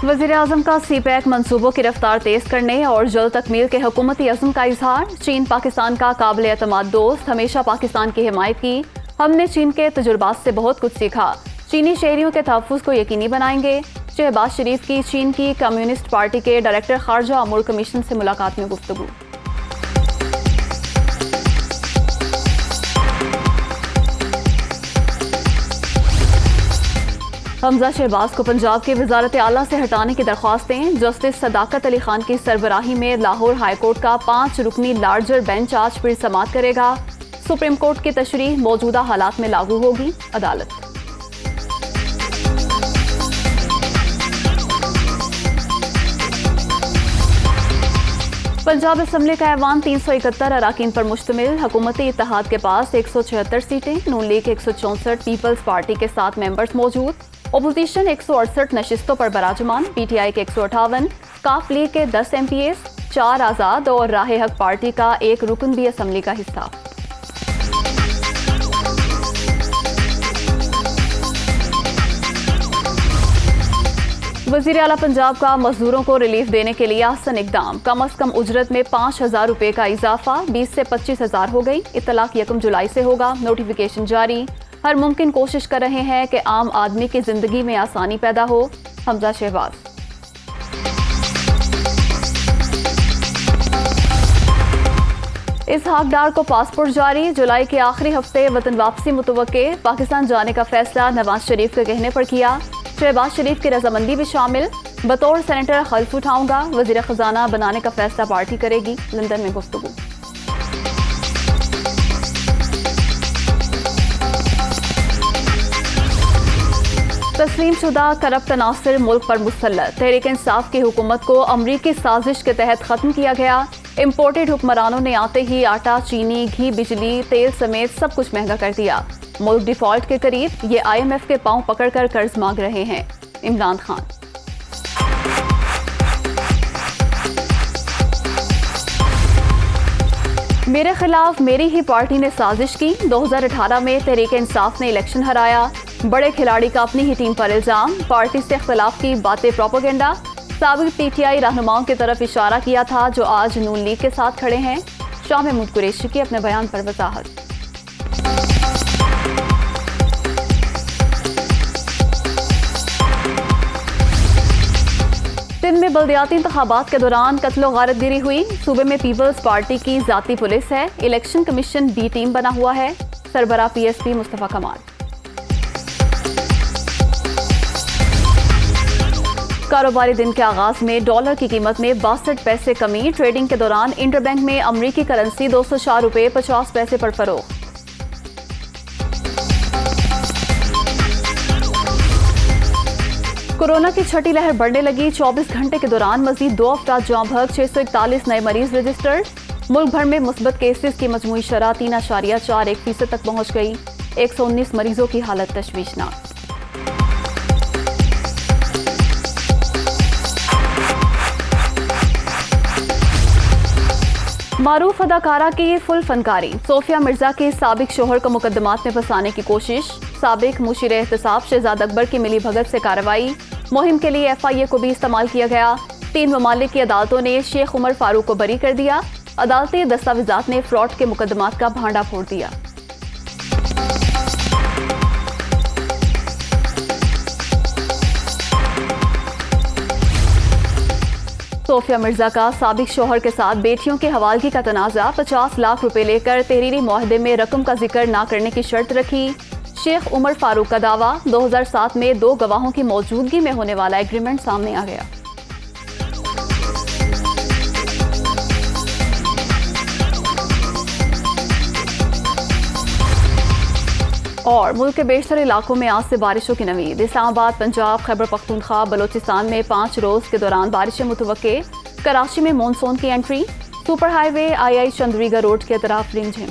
वज़ीर-ए-आज़म का सी-पैक मंसूबों की रफ्तार तेज करने और जल्द तकमील के हुकूमती अज़्म का इजहार। चीन पाकिस्तान का काबिल एतमाद दोस्त, हमेशा पाकिस्तान की हिमायत की। हमने चीन के तजुर्बात से बहुत कुछ सीखा। चीनी शहरियों के तहफ़्फ़ुज़ को यकीनी बनाएंगे। शहबाज शरीफ की चीन की कम्युनिस्ट पार्टी के डायरेक्टर खारजा अमूर कमीशन से मुलाकात में गुफ्तगू। हमजा शहबाज को पंजाब के वजारत आला से हटाने की दरख्वास्तें। जस्टिस सदाकत अली खान की सरबराही में लाहौर हाई कोर्ट का 5 रुकनी लार्जर बेंच आज फिर समाअत करेगा। सुप्रीम कोर्ट की तशरीह मौजूदा हालात में लागू होगी। अदालत पंजाब असम्बली का ऐवान 371 अराकीन पर मुश्तमिल। हुकूमती इत्तेहाद के पास 176 सीटें, नून लीग 164, पीपल्स पार्टी के 7 मेंबर्स मौजूद। ओपोजिशन 168 नशिस्तों पर बराजमान। पीटीआई के 158, काफ लीग के 10 MPAs, 4 आज़ाद और राह हक पार्टी का 1 रुकन भी असम्बली का हिस्सा। वज़ीर आला पंजाब का मजदूरों को रिलीफ देने के लिए आसन इकदाम। कम अज कम उजरत में 5,000 रुपए का इजाफा 20 से 25,000 हो गई। इतलाक 1 जुलाई से होगा। नोटिफिकेशन जारी। हर मुमकिन कोशिश कर रहे हैं कि आम आदमी की जिंदगी में आसानी पैदा हो। हमजा शहबाज। इसहाक डार को पासपोर्ट जारी। जुलाई के आखिरी हफ्ते वतन वापसी मुतवक्के। पाकिस्तान जाने का फैसला नवाज शरीफ के कहने पर किया। शहबाज शरीफ की रजामंदी भी शामिल। बतौर सेनेटर हल्फ उठाऊंगा। वजीर खजाना बनाने का फैसला पार्टी करेगी। लंदन में गुफ्तगू। तस्लीम शुदा करप्ट अनासिर मुल्क पर मुसल्लत। तहरीक इंसाफ की हुकूमत को अमरीकी साजिश के तहत खत्म किया गया। इम्पोर्टेड हुक्मरानों ने आते ही आटा, चीनी, घी, बिजली, तेल समेत सब कुछ महंगा कर दिया। मुल्क डिफॉल्ट के करीब। ये IMF के पांव पकड़कर कर्ज मांग रहे हैं। इमरान खान। मेरे खिलाफ मेरी ही पार्टी ने साजिश की। 2018 में तहरीक इंसाफ ने इलेक्शन हराया। बड़े खिलाड़ी का अपनी ही टीम पर इल्जाम। पार्टी से इख्तिलाफ की बातें प्रोपेगेंडा। साबिक PTI रहनुमाओं की तरफ इशारा किया था जो आज नून लीग के साथ खड़े हैं। शाह महमूद कुरैशी की अपने बयान पर वजाहत। सिंध में बल्दियाती इंतखाबात के दौरान कत्लो गारतगिरी हुई। सूबे में पीपल्स पार्टी की जाती पुलिस है। इलेक्शन कमीशन B टीम बना हुआ है। सरबरा PSP मुस्तफा कमाल। कारोबारी दिन के आगाज में डॉलर की कीमत में 62 पैसे कमी। ट्रेडिंग के दौरान इंटरबैंक में अमरीकी करेंसी 204 रुपए 50 पैसे पर फरोख्त। कोरोना की छठी लहर बढ़ने लगी। 24 घंटे के दौरान मजीद 2 अफराद जाँ बहक। 641 नए मरीज रजिस्टर्ड। मुल्क भर में मुस्बत केसेस की मजमूई शरह 3.41% तक पहुंच गई। 119 मरीजों की हालत तशवीशनाक। मारूफ अदाकारा की फुल फनकारी। सोफिया मिर्जा के साबिक शोहर को मुकदमात में फंसाने की कोशिश। साबिक मुशीर एहतसाब शहजाद अकबर की मिली भगत से कार्रवाई। मुहिम के लिए FIA को भी इस्तेमाल किया गया। 3 ममालिक की अदालतों ने शेख उमर फारूक को बरी कर दिया। अदालती दस्तावेजात ने फ्रॉड के मुकदमात का भांडा फोड़ दिया। सोफिया मिर्जा का साबिक शोहर के साथ बेटियों के हवालगी का तनाज़ा। 50 लाख रुपए लेकर तहरीरी मुआहदे में रकम का जिक्र न करने की शर्त रखी। शेख उमर फारूक का दावा। 2007 में 2 गवाहों की मौजूदगी में होने वाला एग्रीमेंट सामने आ गया। और मुल्क के बेशतर इलाकों में आज से बारिशों की नवीद। इस्लामाबाद, पंजाब, खैबर पख्तूनख्वा, बलोचिस्तान में 5 रोज के दौरान बारिशें मुतवक्के। कराची में मॉनसून की entry. Super highway II Chundrigar road के तरफ रिमझिम।